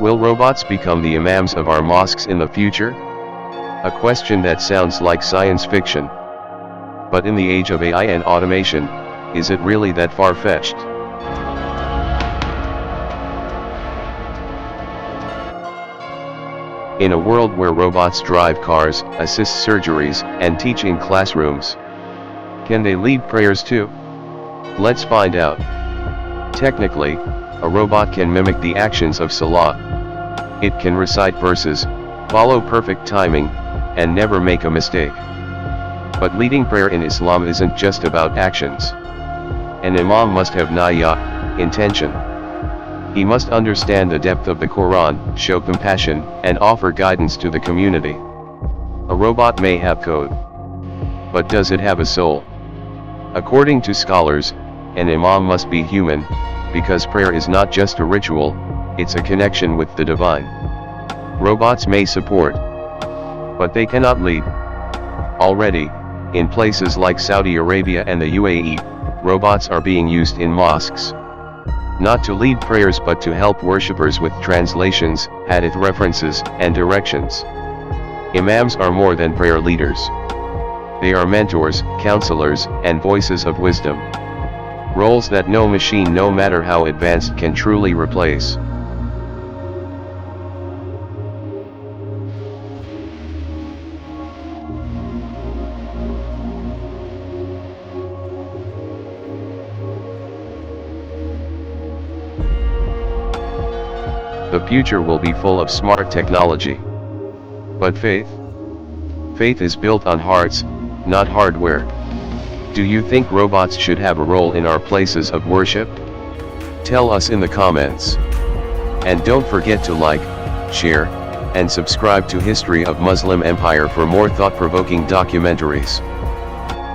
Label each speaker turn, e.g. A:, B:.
A: Will robots become the imams of our mosques in the future? A question that sounds like science fiction. But in the age of AI and automation, is it really that far-fetched? In a world where robots drive cars, assist surgeries, and teach in classrooms, can they lead prayers too? Let's find out. Technically, a robot can mimic the actions of Salah. It can recite verses, follow perfect timing, and never make a mistake. But leading prayer in Islam isn't just about actions. An imam must have niyyah, intention. He must understand the depth of the Quran, show compassion, and offer guidance to the community. A robot may have code. But does it have a soul? According to scholars, an imam must be human, because prayer is not just a ritual, it's a connection with the divine. Robots may support, but they cannot lead. Already, in places like Saudi Arabia and the UAE, robots are being used in mosques. Not to lead prayers but to help worshippers with translations, hadith references, and directions. Imams are more than prayer leaders. They are mentors, counselors, and voices of wisdom. Roles that no machine, no matter how advanced, can truly replace. The future will be full of smart technology. But faith? Faith is built on hearts, not hardware. Do you think robots should have a role in our places of worship? Tell us in the comments. And don't forget to like, share, and subscribe to History of Muslim Empire for more thought-provoking documentaries.